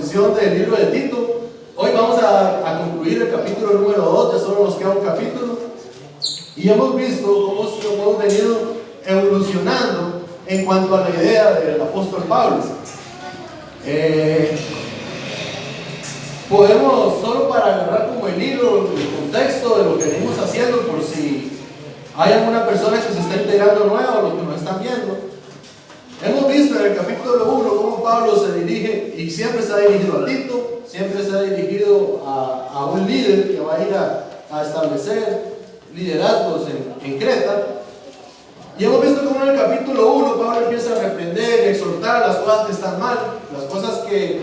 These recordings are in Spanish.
exposición del libro de Tito. Hoy vamos a concluir el capítulo número 2, ya solo nos queda un capítulo. Y hemos visto cómo hemos venido evolucionando en cuanto a la idea del apóstol Pablo. Podemos, solo para agarrar como el hilo, el contexto de lo que venimos haciendo, por si hay alguna persona que se está integrando nueva o los que nos están viendo. Hemos visto en el capítulo 1 cómo Pablo se dirige, y siempre se ha dirigido a Tito, siempre se ha dirigido a un líder que va a ir a establecer liderazgos en Creta. Y hemos visto cómo en el capítulo 1 Pablo empieza a reprender y exhortar las cosas que están mal, las cosas que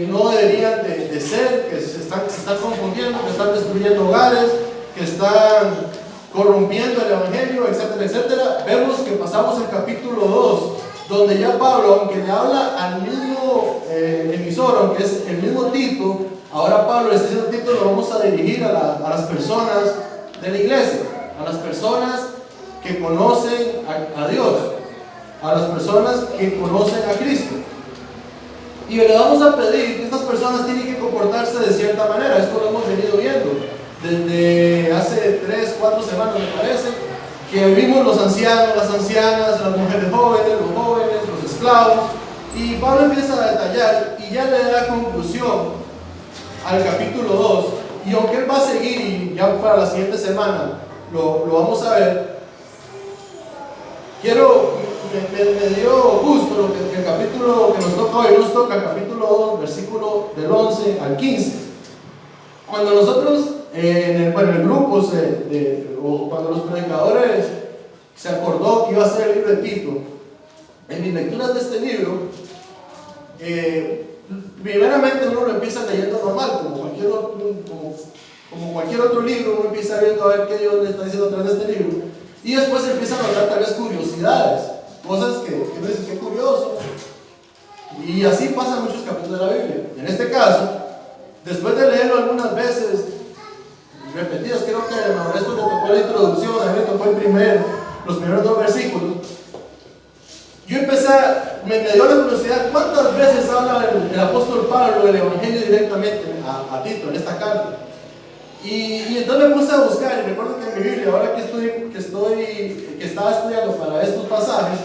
no deberían de ser, que se están confundiendo, que están destruyendo hogares, que están corrompiendo el evangelio, etcétera, etcétera. Vemos que pasamos al capítulo 2, donde ya Pablo, aunque le habla al mismo emisor, aunque es el mismo Tito, ahora Pablo le está diciendo: Tito, lo vamos a dirigir a las personas de la iglesia, a las personas que conocen a Dios, a las personas que conocen a Cristo. Y le vamos a pedir que estas personas tienen que comportarse de cierta manera. Esto lo hemos venido viendo desde hace 3-4 semanas, me parece, que vimos los ancianos, las ancianas, las mujeres jóvenes, los esclavos. Y Pablo empieza a detallar y ya le da conclusión al capítulo 2. Y aunque él va a seguir, y ya para la siguiente semana lo vamos a ver, me dio gusto lo que el capítulo que nos toca hoy, nos toca el capítulo 2, versículo del 11 al 15. Cuando nosotros en el grupo, o cuando los predicadores se acordó que iba a ser el libro de Tito, en mis lecturas de este libro, primeramente uno lo empieza leyendo normal, como cualquier otro libro. Uno empieza viendo a ver qué Dios le está diciendo a través de este libro, y después se empiezan a notar tal vez curiosidades, cosas que uno dice: qué curioso. Y así pasan muchos capítulos de la Biblia. En este caso, después de leerlo algunas veces repetidas, creo que a esto le tocó la introducción, a mí me tocó los primeros 2 versículos. Yo me dio la curiosidad: ¿cuántas veces habla el apóstol Pablo del evangelio directamente a Tito en esta carta? Y entonces me puse a buscar, y recuerdo que en mi Biblia, ahora que estaba estudiando para estos pasajes,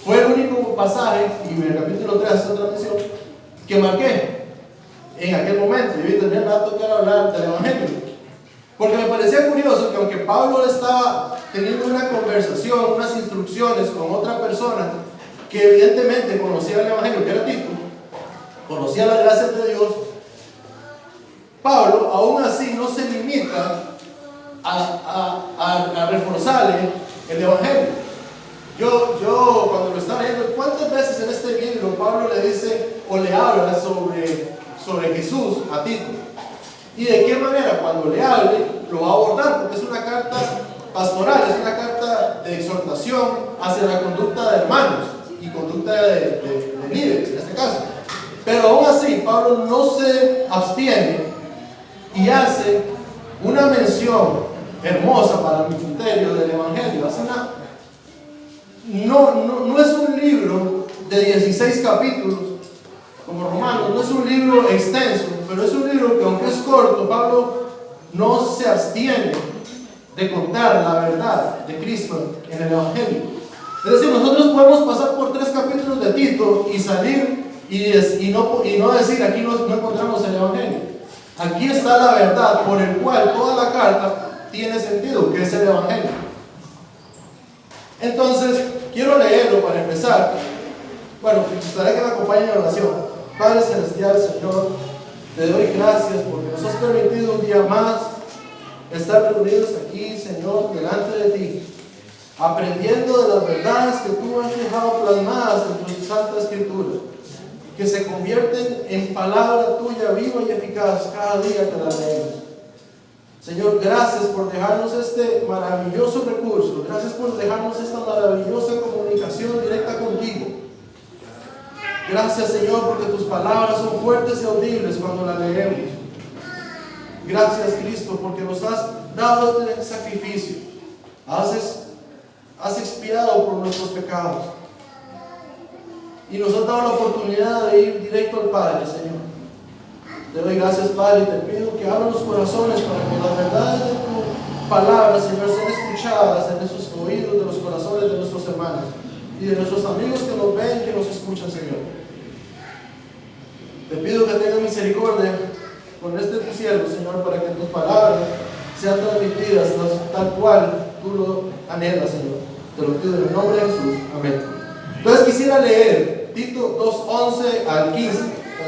fue el único pasaje, y en el capítulo 3 hace otra mención, que marqué en aquel momento. Y también me va a tocar hablar del evangelio, porque me parecía curioso que aunque Pablo estaba teniendo una conversación, unas instrucciones con otra persona que evidentemente conocía el evangelio, que era Tito, conocía las gracias de Dios, Pablo aún así no se limita a reforzarle el evangelio. Yo cuando lo estaba leyendo, ¿cuántas veces en este libro Pablo le dice o le habla sobre Jesús a Tito? Y de qué manera cuando le hable lo va a abordar, porque es una carta pastoral, es una carta de exhortación hacia la conducta de hermanos y conducta de líderes en este caso. Pero aún así Pablo no se abstiene y hace una mención hermosa para mi criterio del evangelio. No es un libro de 16 capítulos como Romanos, no es un libro extenso, pero es un libro que, aunque es corto, Pablo no se abstiene de contar la verdad de Cristo en el evangelio. Es decir, nosotros podemos pasar por 3 capítulos de Tito y salir y no decir: aquí no encontramos el evangelio. Aquí está la verdad por el cual toda la carta tiene sentido, que es el evangelio. Entonces, quiero leerlo para empezar. Bueno, me gustaría que me acompañen en oración. Padre celestial, Señor, te doy gracias porque nos has permitido un día más estar reunidos aquí, Señor, delante de ti, aprendiendo de las verdades que tú has dejado plasmadas en tu Santa Escritura, que se convierten en palabra tuya viva y eficaz cada día que la leemos. Señor, gracias por dejarnos este maravilloso recurso, gracias por dejarnos esta maravillosa comunicación directa contigo. Gracias, Señor, porque tus palabras son fuertes y audibles cuando las leemos. Gracias, Cristo, porque nos has dado este sacrificio, has expiado por nuestros pecados y nos has dado la oportunidad de ir directo al Padre, Señor. Te doy gracias, Padre, y te pido que abran los corazones para que las verdades de tu palabra, Señor, sean escuchadas en esos oídos de los corazones de nuestros hermanos y de nuestros amigos que nos ven, que nos escuchan, Señor. Te pido que tengas misericordia con este tu siervo, Señor, para que tus palabras sean transmitidas tal cual tú lo anhelas, Señor. Te lo pido en el nombre de Jesús. Amén. Entonces quisiera leer Tito 2:11 al 15.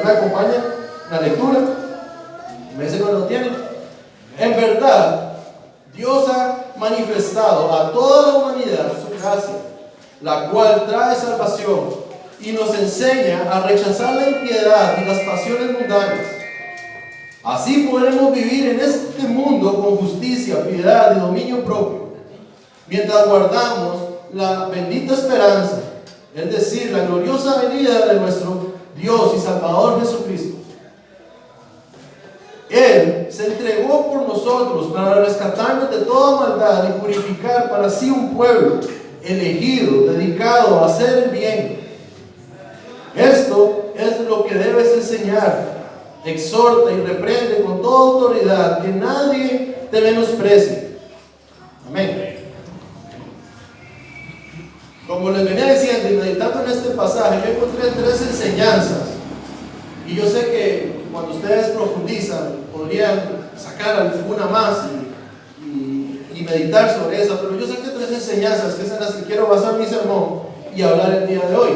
¿Me acompañan la lectura? ¿Me dicen cuando lo tienen? En verdad, Dios ha manifestado a toda la humanidad su gracia, la cual trae salvación y nos enseña a rechazar la impiedad y las pasiones mundanas. Así podremos vivir en este mundo con justicia, piedad y dominio propio, mientras guardamos la bendita esperanza, es decir, la gloriosa venida de nuestro Dios y Salvador Jesucristo. Él se entregó por nosotros para rescatarnos de toda maldad y purificar para sí un pueblo elegido, dedicado a hacer el bien. Esto es lo que debes enseñar. Exhorta y reprende con toda autoridad, que nadie te menosprecie. Amén. Como les venía diciendo y meditando en este pasaje, yo encontré 3 enseñanzas. Y yo sé que cuando ustedes profundizan, podrían sacar alguna más y meditar sobre esa, pero yo saqué 3 enseñanzas que es en las que quiero basar mi sermón y hablar el día de hoy.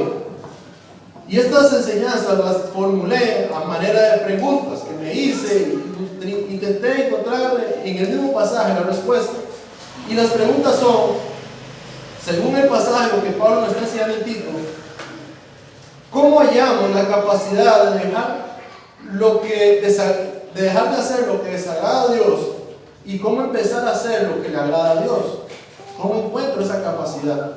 Y estas enseñanzas las formulé a manera de preguntas que me hice y intenté encontrar en el mismo pasaje la respuesta. Y las preguntas son, según el pasaje, lo que Pablo nos está enseñando en Tito, ¿cómo hallamos la capacidad de dejar de hacer lo que desagrada a Dios y cómo empezar a hacer lo que le agrada a Dios? ¿Cómo encuentro esa capacidad?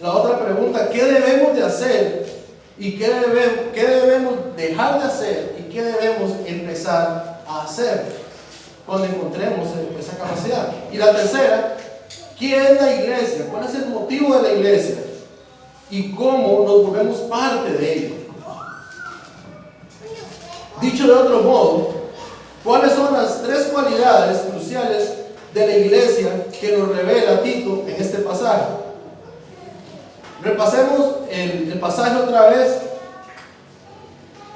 La otra pregunta, ¿qué debemos de hacer y qué debemos dejar de hacer y qué debemos empezar a hacer cuando encontremos esa capacidad? Y la tercera, ¿qué es la iglesia? ¿Cuál es el motivo de la iglesia? Y cómo nos volvemos parte de ella. Dicho de otro modo, ¿cuáles son las 3 cualidades cruciales de la iglesia que nos revela Tito en este pasaje? Repasemos el pasaje otra vez.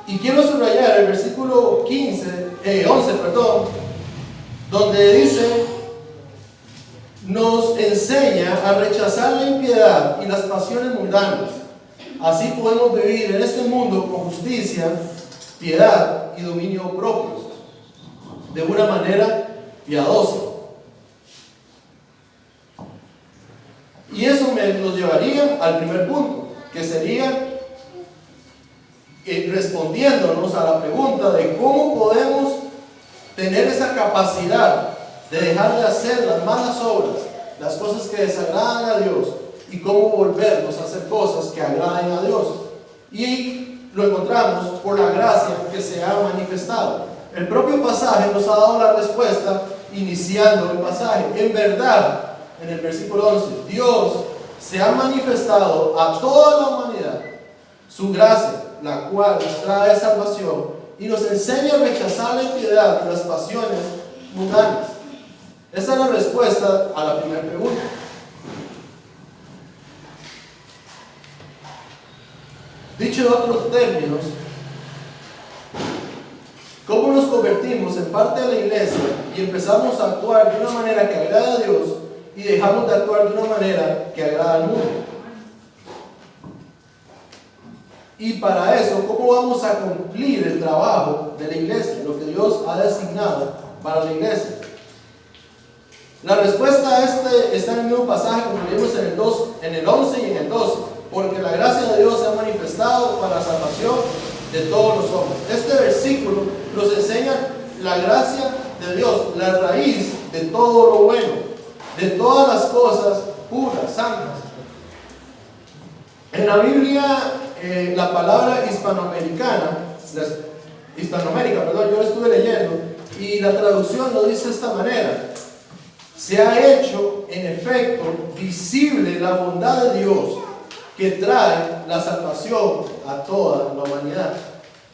Y quiero subrayar el versículo 11, donde dice: nos enseña a rechazar la impiedad y las pasiones mundanas. Así podemos vivir en este mundo con justicia, piedad y dominio propio, de una manera piadosa. Y eso nos llevaría al primer punto, que sería respondiéndonos a la pregunta de cómo podemos tener esa capacidad de dejar de hacer las malas obras, las cosas que desagradan a Dios, y cómo volvernos a hacer cosas que agraden a Dios. Y lo encontramos por la gracia que se ha manifestado. El propio pasaje nos ha dado la respuesta iniciando el pasaje. En verdad, en el versículo 11, Dios se ha manifestado a toda la humanidad su gracia, la cual nos trae salvación y nos enseña a rechazar la impiedad y las pasiones mundanas. Esa es la respuesta a la primera pregunta. Dicho en otros términos, ¿cómo nos convertimos en parte de la iglesia y empezamos a actuar de una manera que agrada a Dios y dejamos de actuar de una manera que agrada al mundo? Y para eso, ¿cómo vamos a cumplir el trabajo de la iglesia, lo que Dios ha designado para la iglesia? La respuesta a está en el mismo pasaje como leímos en el 11 y en el 12. Porque la gracia de Dios se ha manifestado para la salvación de todos los hombres. Este versículo nos enseña la gracia de Dios, la raíz de todo lo bueno, de todas las cosas puras, santas. En la Biblia, la palabra hispanoamérica, yo lo estuve leyendo, y la traducción lo dice de esta manera: se ha hecho en efecto visible la bondad de Dios que trae la salvación a toda la humanidad.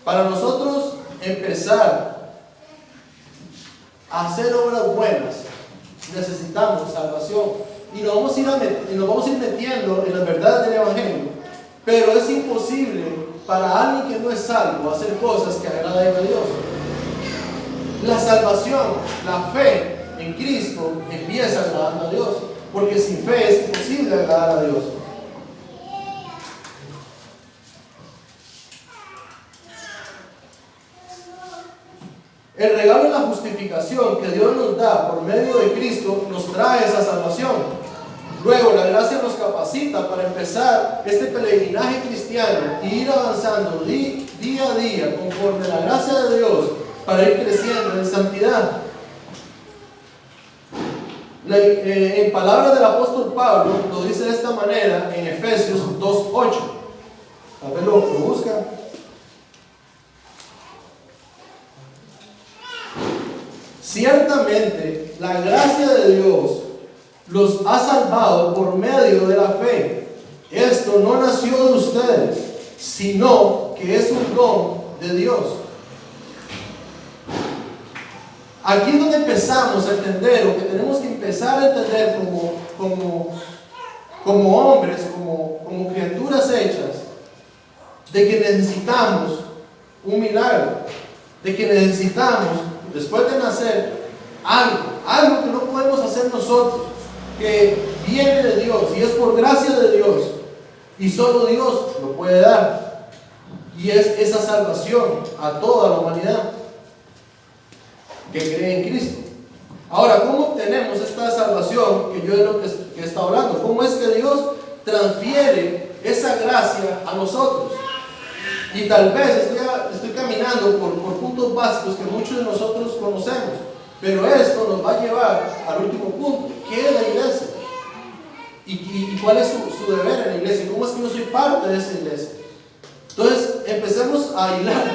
Para nosotros, empezar a hacer obras buenas, necesitamos salvación. Y nos vamos a ir metiendo en las verdades del Evangelio. Pero es imposible para alguien que no es salvo hacer cosas que agraden a Dios. La salvación, la fe en Cristo empieza agradando a Dios. Porque sin fe es imposible agradar a Dios. El regalo de la justificación que Dios nos da por medio de Cristo nos trae esa salvación. Luego la gracia nos capacita para empezar este peregrinaje cristiano y ir avanzando día a día conforme la gracia de Dios para ir creciendo en santidad. En palabras del apóstol Pablo lo dice de esta manera en Efesios 2:8. A ver, lo busca. Ciertamente la gracia de Dios los ha salvado por medio de la fe. Esto no nació de ustedes, sino que es un don de Dios. Aquí es donde empezamos a entender, o que tenemos que empezar a entender como hombres, como criaturas hechas, de que necesitamos un milagro, de que necesitamos, después de nacer, algo que no podemos hacer nosotros, que viene de Dios y es por gracia de Dios y solo Dios lo puede dar, y es esa salvación a toda la humanidad que cree en Cristo. Ahora, ¿cómo obtenemos esta salvación? Que yo es lo que he estado hablando. ¿Cómo es que Dios transfiere esa gracia a nosotros? Y tal vez estoy caminando por puntos básicos que muchos de nosotros conocemos, pero esto nos va a llevar al último punto, ¿qué es la iglesia? ¿Y cuál es su deber en la iglesia? ¿Cómo es que yo soy parte de esa iglesia? Entonces, empecemos a hilar,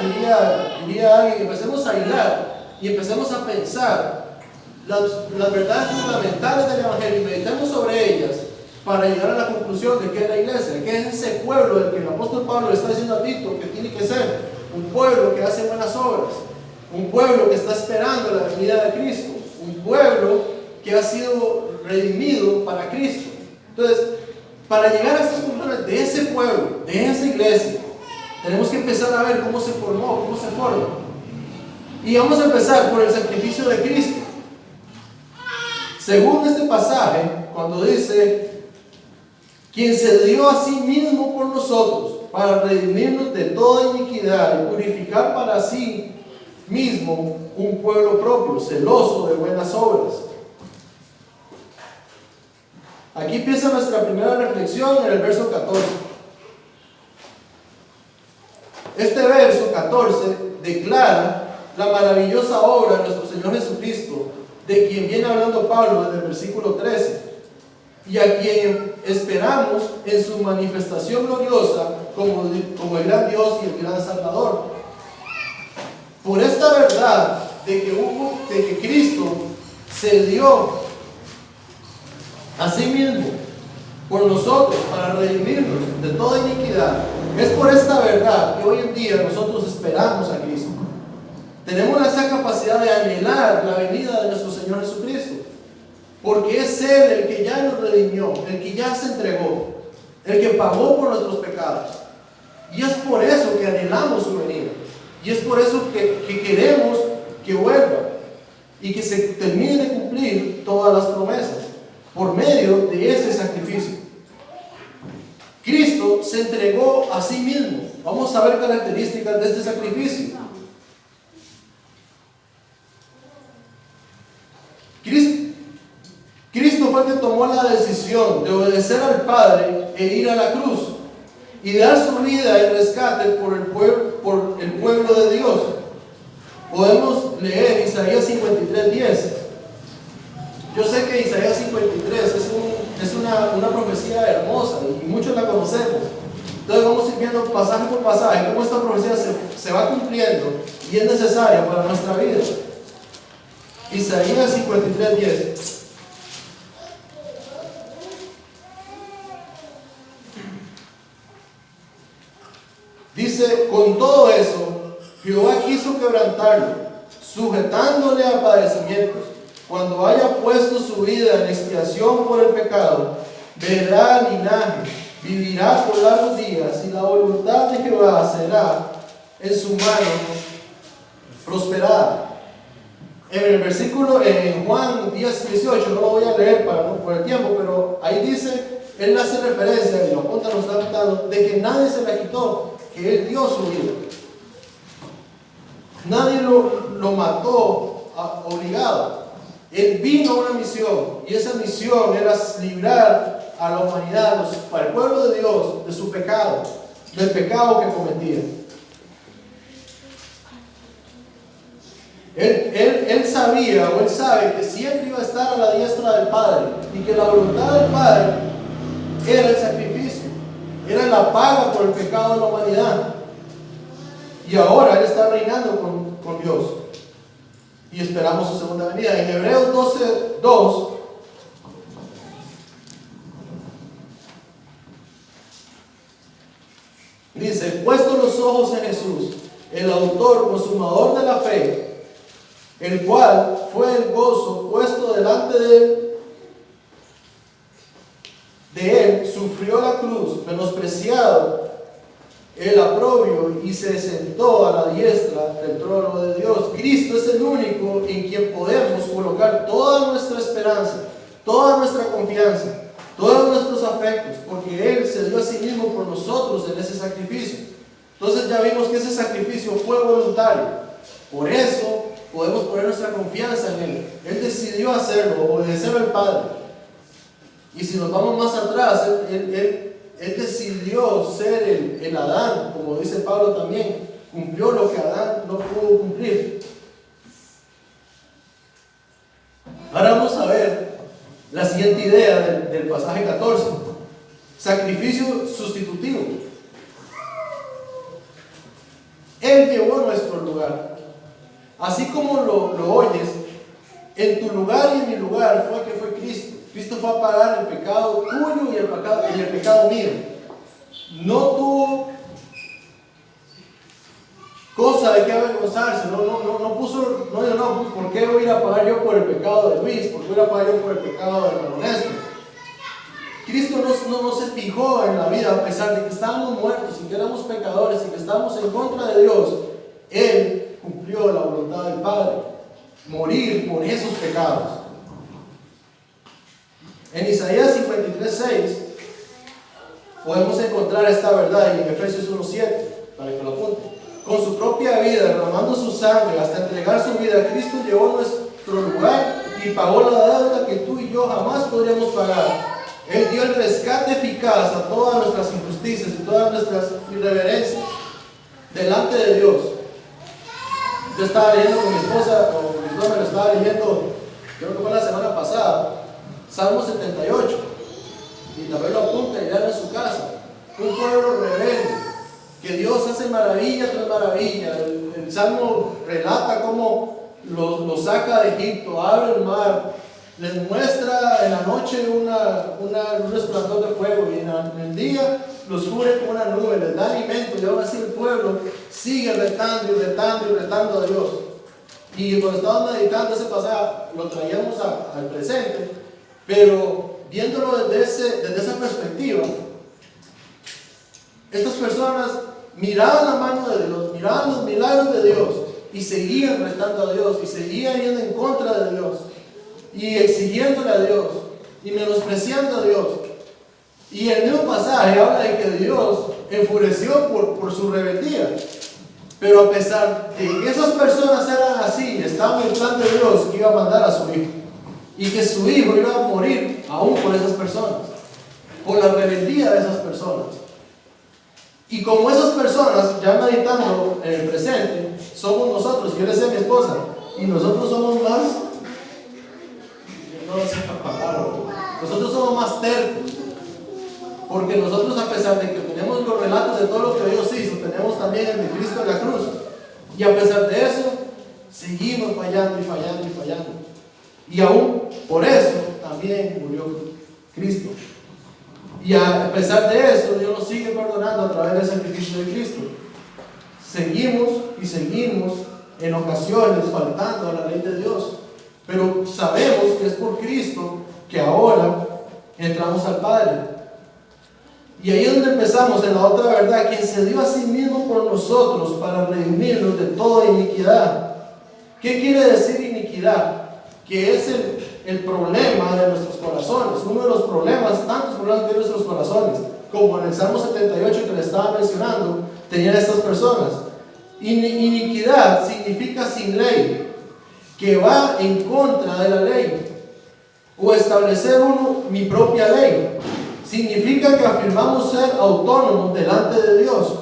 diría alguien, empecemos a hilar y empecemos a pensar las verdades fundamentales del Evangelio y meditemos sobre ellas para llegar a la conclusión de qué es la iglesia, qué es ese pueblo del que el apóstol Pablo le está diciendo a Tito que tiene que ser un pueblo que hace buenas obras, un pueblo que está esperando la venida de Cristo, un pueblo que ha sido redimido para Cristo. Entonces, para llegar a estas conclusiones de ese pueblo, de esa iglesia, tenemos que empezar a ver cómo se formó, cómo se forma. Y vamos a empezar por el sacrificio de Cristo. Según este pasaje, cuando dice, quien se dio a sí mismo por nosotros, para redimirnos de toda iniquidad y purificar para sí mismo un pueblo propio, celoso de buenas obras. Aquí empieza nuestra primera reflexión en el verso 14. Este verso 14 declara la maravillosa obra de nuestro Señor Jesucristo, de quien viene hablando Pablo desde el versículo 13, y a quien esperamos en su manifestación gloriosa como el gran Dios y el gran Salvador. Por esta verdad de que Cristo se dio a sí mismo por nosotros para redimirnos de toda iniquidad, es por esta verdad que hoy en día nosotros esperamos a Cristo. Tenemos esa capacidad de anhelar la venida de nuestro Señor Jesucristo, porque es Él el que ya nos redimió, el que ya se entregó, el que pagó por nuestros pecados. Y es por eso que anhelamos su venida. Y es por eso que queremos que vuelva y que se termine de cumplir todas las promesas por medio de ese sacrificio. Cristo se entregó a sí mismo. Vamos a ver características de este sacrificio. Cristo fue el que tomó la decisión de obedecer al Padre e ir a la cruz y dar su vida en rescate por el pueblo de Dios. Podemos leer Isaías 53:10. Yo sé que Isaías 53 es una profecía hermosa y muchos la conocemos. Entonces vamos a ir viendo pasaje por pasaje cómo esta profecía se va cumpliendo y es necesaria para nuestra vida. Isaías 53:10. Dice, con todo eso, Jehová quiso quebrantarlo, sujetándole a padecimientos. Cuando haya puesto su vida en expiación por el pecado, verá linaje, vivirá por largos días, y la voluntad de Jehová será en su mano prosperada. En el versículo, en Juan 10:18, no lo voy a leer por el tiempo, pero ahí dice, él hace referencia, y lo apunta, nos está apuntando, de que nadie se la quitó, que él dio su vida. Nadie lo mató obligado. Él vino a una misión, y esa misión era librar a la humanidad, al pueblo de Dios, de su pecado, del pecado que cometía. Él sabía, o él sabe, que siempre iba a estar a la diestra del Padre, y que la voluntad del Padre era el sacrificio, era la paga por el pecado de la humanidad. Y ahora él está reinando con Dios, y esperamos su segunda venida. En Hebreos 12:2 dice: puesto los ojos en Jesús, el autor, consumador de la fe, el cual fue el gozo puesto delante de él, sufrió la cruz, menospreciado el oprobio, y se sentó a la diestra del trono de Dios. Cristo es el único en quien podemos colocar toda nuestra esperanza, toda nuestra confianza, todos nuestros afectos, porque Él se dio a sí mismo por nosotros en ese sacrificio. Entonces ya vimos que ese sacrificio fue voluntario. Por eso podemos poner nuestra confianza en Él. Él decidió hacerlo, obedecer al Padre. Y si nos vamos más atrás, Él decidió ser el Adán, como dice Pablo también. Cumplió lo que Adán no pudo cumplir. Ahora vamos a ver la siguiente idea del pasaje 14. Sacrificio sustitutivo. Él llevó nuestro lugar. Así como lo oyes, en tu lugar y en mi lugar fue Cristo. Cristo fue a pagar el pecado tuyo y el pecado mío. No tuvo cosa de qué avergonzarse. No puso, ¿por qué voy a ir a pagar yo por el pecado de Luis? ¿Por qué voy a pagar yo por el pecado de hermano Néstor? Cristo no se fijó en la vida, a pesar de que estábamos muertos y que éramos pecadores y que estábamos en contra de Dios. Él cumplió la voluntad del Padre, morir por esos pecados. En Isaías 53:6 podemos encontrar esta verdad, y en Efesios 1:7, para que lo apunten. Con su propia vida, derramando su sangre hasta entregar su vida, Cristo llevó nuestro lugar y pagó la deuda que tú y yo jamás podríamos pagar. Él dio el rescate eficaz a todas nuestras injusticias y todas nuestras irreverencias delante de Dios. Yo estaba leyendo con mi esposa, o con mi esposa me lo estaba leyendo, creo que fue la semana pasada, Salmo 78, y también lo apunta y lean en su casa. Un pueblo rebelde, que Dios hace maravilla tras maravilla. El Salmo relata cómo los saca de Egipto, abre el mar, les muestra en la noche un resplandor de fuego, y en el día los cubre con una nube, les da alimento, y aún así el pueblo sigue retando y retando a Dios. Y cuando estábamos meditando ese pasaje, lo traíamos al presente, pero viéndolo desde esa perspectiva, estas personas miraban la mano de Dios, miraban los milagros de Dios, y seguían retando a Dios, y seguían yendo en contra de Dios, y exigiéndole a Dios, y menospreciando a Dios. Y el mismo pasaje habla de que Dios enfureció por su rebeldía. Pero a pesar de que esas personas eran así, estaba en el plan de Dios que iba a mandar a su hijo, y que su hijo iba a morir aún por esas personas, por la rebeldía de esas personas. Y como esas personas, ya meditando en el presente, somos nosotros. Yo le decía a mi esposa, y nosotros somos más, nosotros somos más tercos, porque nosotros, a pesar de que tenemos los relatos de todo lo que Dios hizo, tenemos también el de Cristo en la cruz, y a pesar de eso seguimos fallando. Y aún por eso también murió Cristo. Y a pesar de eso, Dios nos sigue perdonando a través del sacrificio de Cristo. seguimos y seguimos en ocasiones faltando a la ley de Dios. Pero sabemos que es por Cristo que ahora entramos al Padre. Y ahí es donde empezamos en la otra verdad, quien se dio a sí mismo por nosotros para redimirnos de toda iniquidad. ¿Qué quiere decir iniquidad? Que es el problema de nuestros corazones, uno de los problemas, tantos problemas que hay en nuestros corazones, como en el Salmo 78 que le estaba mencionando, tenían estas personas. Iniquidad significa sin ley, que va en contra de la ley, o establecer mi propia ley. Significa que afirmamos ser autónomos delante de Dios.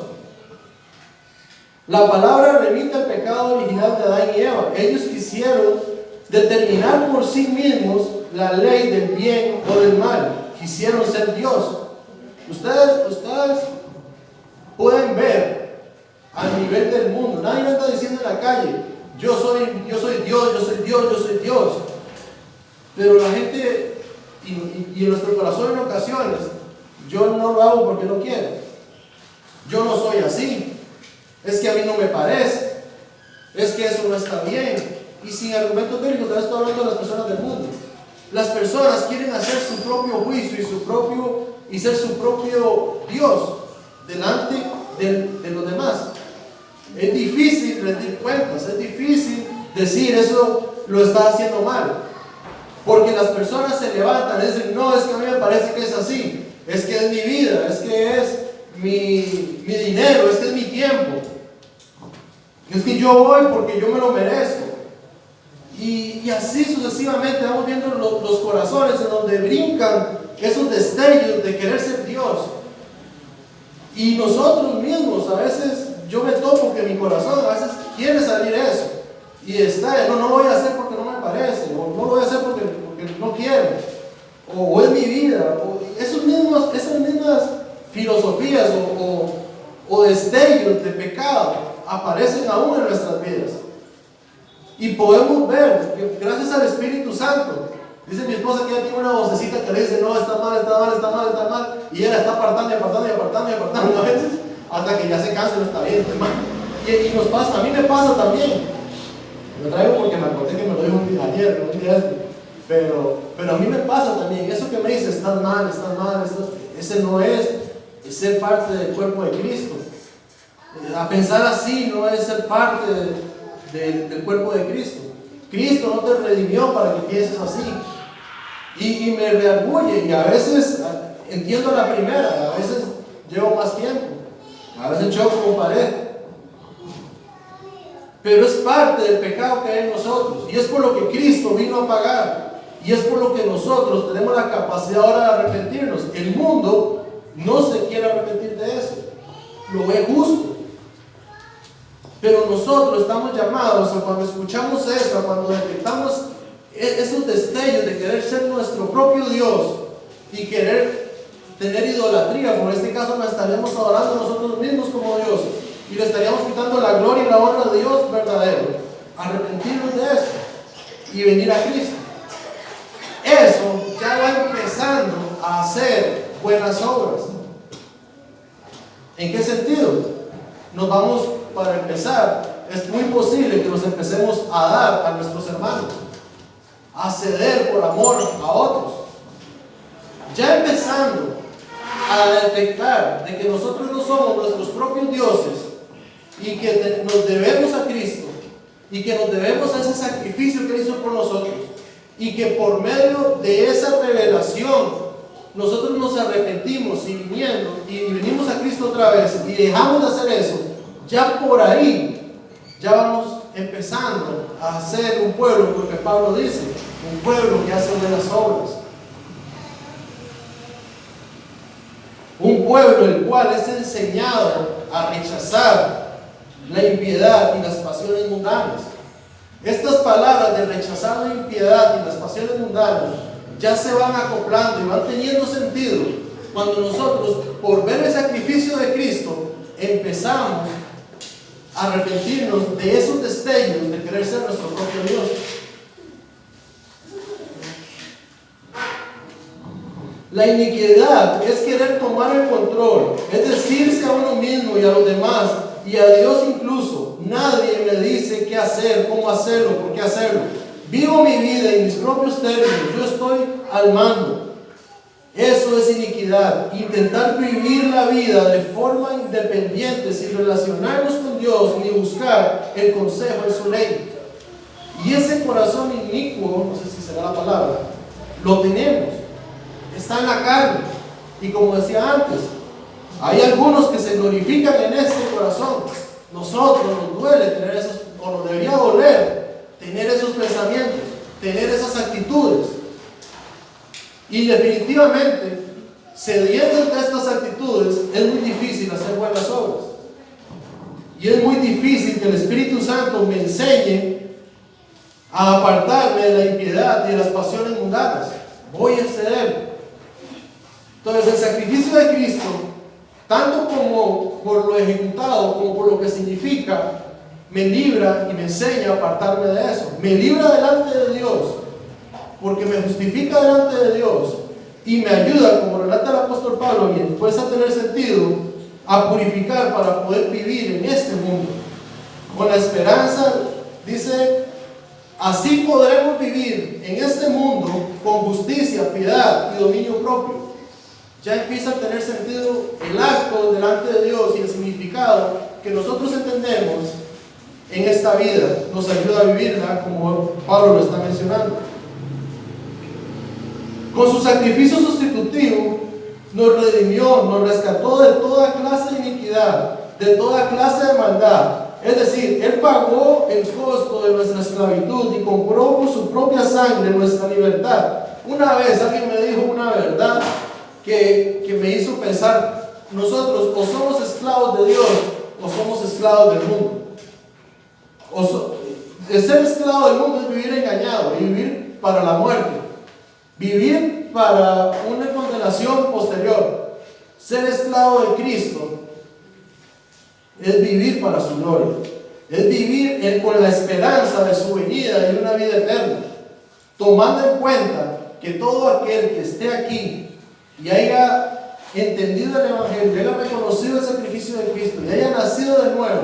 La palabra remite al pecado original de Adán y Eva. Ellos quisieron determinar por sí mismos la ley del bien o del mal. Quisieron ser Dios. Ustedes pueden ver a nivel del mundo. Nadie me está diciendo en la calle, yo soy Dios, yo soy Dios, yo soy Dios. Pero la gente, y en nuestro corazón en ocasiones, yo no lo hago porque no quiero. Yo no soy así. Es que a mí no me parece. Es que eso no está bien. Y sin argumentos bíblicos, estoy hablando de las personas del mundo. Las personas quieren hacer su propio juicio y ser su propio Dios delante de los demás. Es difícil rendir cuentas, es difícil decir eso lo está haciendo mal. Porque las personas se levantan y dicen, no, es que a mí me parece que es así. Es que es mi vida, es que es mi dinero, es que es mi tiempo. Es que yo voy porque yo me lo merezco. Y así sucesivamente vamos viendo los corazones en donde brincan esos destellos de querer ser Dios. Y nosotros mismos, a veces yo me topo que mi corazón a veces quiere salir eso. Y está, no lo voy a hacer porque no me parece, o no lo voy a hacer porque no quiero, o es mi vida, o esas mismas filosofías o destellos de pecado aparecen aún en nuestras vidas. Y podemos ver que gracias al Espíritu Santo, dice mi esposa que ella tiene una vocecita que le dice, no, está mal, está mal, está mal, está mal, y ella está apartando y apartando y apartando y apartando a veces, hasta que ya se cansa y no está bien, hermano. Y nos pasa, a mí me pasa también. Lo traigo porque me acordé que me lo dijo ayer, un día pero a mí me pasa también, eso que me dice, estás mal, ese no es ser parte del cuerpo de Cristo. A pensar así no es ser parte del cuerpo de Cristo. Cristo no te redimió para que pienses así. Y me reargulle, y a veces entiendo la primera, a veces llevo más tiempo, a veces choco con pared. Pero es parte del pecado que hay en nosotros, y es por lo que Cristo vino a pagar, y es por lo que nosotros tenemos la capacidad ahora de arrepentirnos. El mundo no se quiere arrepentir de eso, lo ve justo. Pero nosotros estamos llamados a, cuando escuchamos eso, cuando detectamos esos destellos de querer ser nuestro propio Dios y querer tener idolatría, por este caso nos estaríamos adorando nosotros mismos como Dios y le estaríamos quitando la gloria y la honra de Dios verdadero. Arrepentirnos de eso y venir a Cristo. Eso ya va empezando a hacer buenas obras. ¿En qué sentido? Nos vamos, para empezar, es muy posible que nos empecemos a dar a nuestros hermanos, a ceder por amor a otros. Ya empezando a detectar de que nosotros no somos nuestros propios dioses y que nos debemos a Cristo y que nos debemos a ese sacrificio que Él hizo por nosotros, y que por medio de esa revelación nosotros nos arrepentimos y venimos a Cristo otra vez y dejamos de hacer eso. Ya por ahí ya vamos empezando a ser un pueblo, porque Pablo dice, un pueblo que hace buenas obras, un pueblo el cual es enseñado a rechazar la impiedad y las pasiones mundanas. Estas palabras de rechazar la impiedad y las pasiones mundanas ya se van acoplando y van teniendo sentido cuando nosotros, por ver el sacrificio de Cristo, empezamos a arrepentirnos de esos destellos de querer ser nuestro propio Dios. La iniquidad es querer tomar el control, es decirse a uno mismo y a los demás, y a Dios incluso. Nadie me dice qué hacer, cómo hacerlo, por qué hacerlo. Vivo mi vida en mis propios términos, yo estoy al mando. Eso es iniquidad, intentar vivir la vida de forma independiente, sin relacionarnos con Dios, ni buscar el consejo en su ley. Y ese corazón inicuo, no sé si será la palabra, lo tenemos, está en la carne. Y como decía antes, hay algunos que se glorifican en ese corazón. Nosotros nos duele tener esos, o nos debería doler tener esos pensamientos, tener esas actitudes. Y definitivamente, cediendo ante estas actitudes, es muy difícil hacer buenas obras. Y es muy difícil que el Espíritu Santo me enseñe a apartarme de la impiedad y de las pasiones mundanas. Voy a ceder. Entonces, el sacrificio de Cristo, tanto como por lo ejecutado, como por lo que significa, me libra y me enseña a apartarme de eso. Me libra delante de Dios, porque me justifica delante de Dios y me ayuda, como relata el apóstol Pablo, y empieza a tener sentido, a purificar para poder vivir en este mundo con la esperanza. Dice, así podremos vivir en este mundo con justicia, piedad y dominio propio. Ya empieza a tener sentido el acto delante de Dios y el significado que nosotros entendemos en esta vida. Nos ayuda a vivirla como Pablo lo está mencionando. Con su sacrificio sustitutivo nos redimió, nos rescató de toda clase de iniquidad, de toda clase de maldad. Es decir, Él pagó el costo de nuestra esclavitud y compró por su propia sangre nuestra libertad. Una vez alguien me dijo una verdad que me hizo pensar, nosotros o somos esclavos de Dios o somos esclavos del mundo. El ser esclavo del mundo es vivir engañado y vivir para la muerte. Vivir para una condenación posterior. Ser esclavo de Cristo es vivir para su gloria. Es vivir con la esperanza de su venida y una vida eterna. Tomando en cuenta que todo aquel que esté aquí y haya entendido el Evangelio, y haya reconocido el sacrificio de Cristo y haya nacido de nuevo,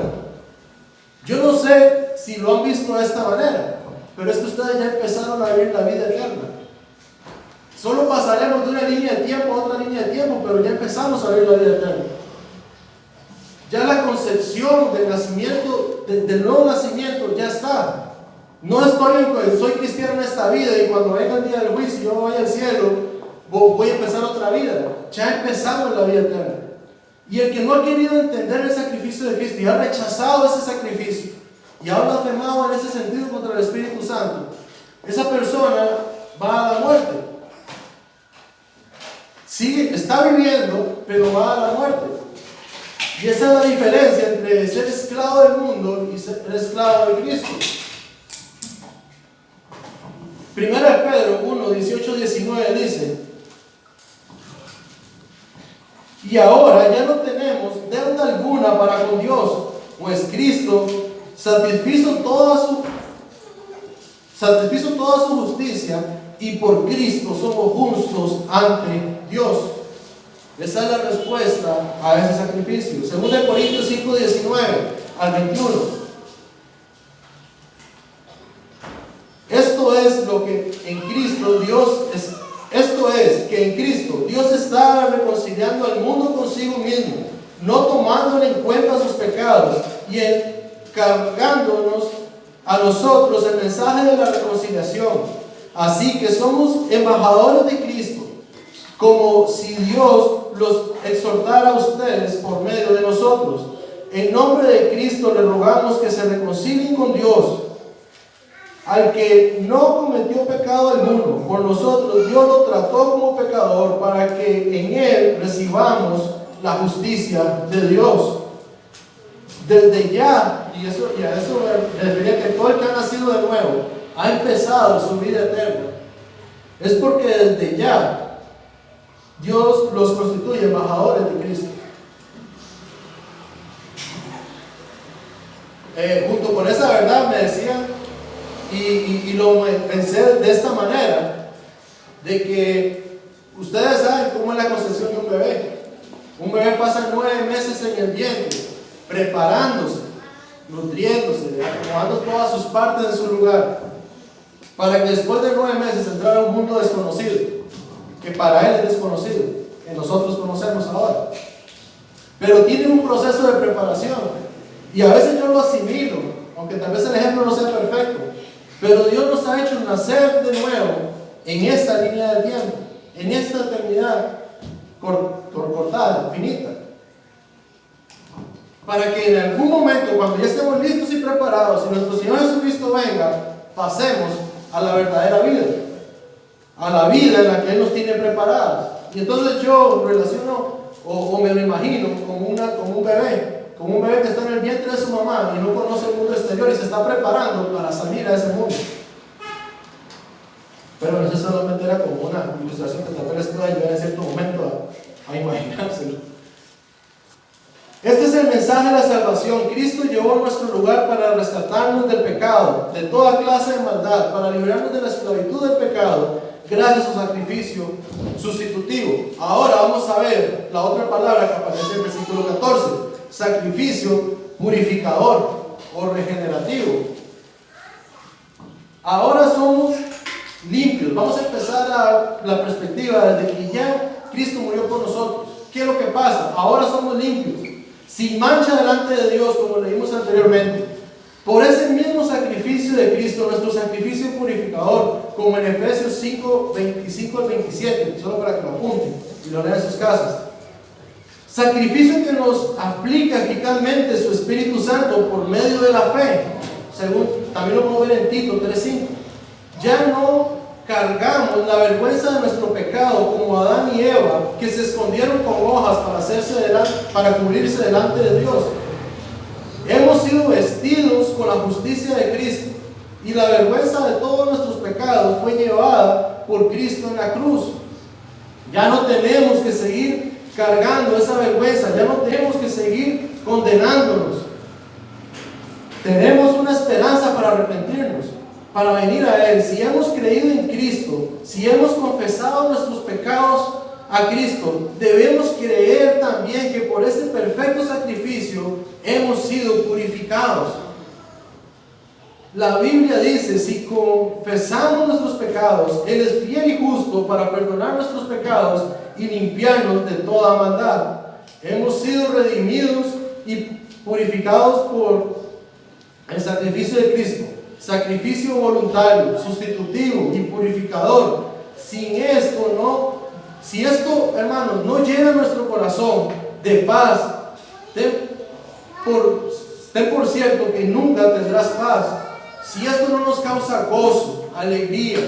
yo no sé si lo han visto de esta manera, pero es que ustedes ya empezaron a vivir la vida eterna. Solo pasaremos de una línea de tiempo a otra línea de tiempo, pero ya empezamos a vivir la vida eterna. Ya la concepción del nacimiento, del nuevo nacimiento ya está. No soy cristiano en esta vida y cuando venga el día del juicio yo voy al cielo, voy a empezar otra vida. Ya empezamos la vida eterna. Y el que no ha querido entender el sacrificio de Cristo y ha rechazado ese sacrificio y ha blasfemado en ese sentido contra el Espíritu Santo, esa persona va a la muerte. Sí, está viviendo, pero va a la muerte. Y esa es la diferencia entre ser esclavo del mundo y ser esclavo de Cristo. Primera de Pedro 1, 18, 19 dice: y ahora ya no tenemos deuda alguna para con Dios, pues Cristo satisfizo toda su justicia, y por Cristo somos justos ante Dios. Esa es la respuesta a ese sacrificio. 2 Corintios 5, 19 al 21. Esto es lo que en Cristo Esto es que en Cristo Dios está reconciliando al mundo consigo mismo, no tomándole en cuenta sus pecados y encargándonos a nosotros el mensaje de la reconciliación. Así que somos embajadores de Cristo, como si Dios los exhortara a ustedes por medio de nosotros. En nombre de Cristo le rogamos que se reconcilien con Dios. Al que no cometió pecado alguno, por nosotros Dios lo trató como pecador para que en él recibamos la justicia de Dios. Desde ya, y a eso me refería, que todo el que ha nacido de nuevo ha empezado su vida eterna. Es porque desde ya Dios los constituye embajadores de Cristo. Junto con esa verdad me decían, y lo pensé de esta manera, de que ustedes saben cómo es la concepción de un bebé. Un bebé pasa 9 meses en el vientre preparándose, nutriéndose, acomodando todas sus partes en su lugar, para que después de 9 meses entrara a un mundo desconocido, que para él es desconocido, que nosotros conocemos ahora. Pero tiene un proceso de preparación, y a veces yo lo asimilo, aunque tal vez el ejemplo no sea perfecto, pero Dios nos ha hecho nacer de nuevo en esta línea de tiempo, en esta eternidad cortada, finita, para que en algún momento, cuando ya estemos listos y preparados, y nuestro Señor Jesucristo venga, pasemos a la verdadera vida, a la vida en la que Él nos tiene preparados. Y entonces yo relaciono o me lo imagino como un bebé que está en el vientre de su mamá y no conoce el mundo exterior y se está preparando para salir a ese mundo. Pero eso solamente era como una ilustración que tal vez les pueda ayudar en cierto momento a imaginárselo. Este es el mensaje de la salvación. Cristo llevó nuestro lugar para rescatarnos del pecado, de toda clase de maldad, para librarnos de la esclavitud del pecado, gracias a su sacrificio sustitutivo. Ahora vamos a ver la otra palabra que aparece en el versículo 14, sacrificio purificador o regenerativo. Ahora somos limpios. Vamos a empezar la perspectiva desde que ya Cristo murió por nosotros. ¿Qué es lo que pasa? Ahora somos limpios, sin mancha delante de Dios, como leímos anteriormente, por ese mismo sacrificio de Cristo, nuestro sacrificio purificador, como en Efesios 5, 25 al 27, solo para que lo apunten y lo lean en sus casas. Sacrificio que nos aplica eficazmente su Espíritu Santo por medio de la fe, según también lo podemos ver en Tito 3:5. Ya no cargamos la vergüenza de nuestro pecado como Adán y Eva, que se escondieron con hojas para cubrirse delante de Dios. Hemos sido vestidos con la justicia de Cristo, y la vergüenza de todos nuestros pecados fue llevada por Cristo en la cruz. Ya no tenemos que seguir cargando esa vergüenza, ya no tenemos que seguir condenándonos. Tenemos una esperanza para arrepentirnos, para venir a Él. Si hemos creído en Cristo, si hemos confesado nuestros pecados a Cristo, debemos creer también que por este perfecto sacrificio hemos sido purificados. La Biblia dice, si confesamos nuestros pecados, Él es fiel y justo para perdonar nuestros pecados y limpiarnos de toda maldad. Hemos sido redimidos y purificados por el sacrificio de Cristo. Sacrificio voluntario, sustitutivo y purificador. Si esto, hermanos, no llena nuestro corazón de paz, ten por cierto que nunca tendrás paz. Si esto no nos causa gozo, alegría,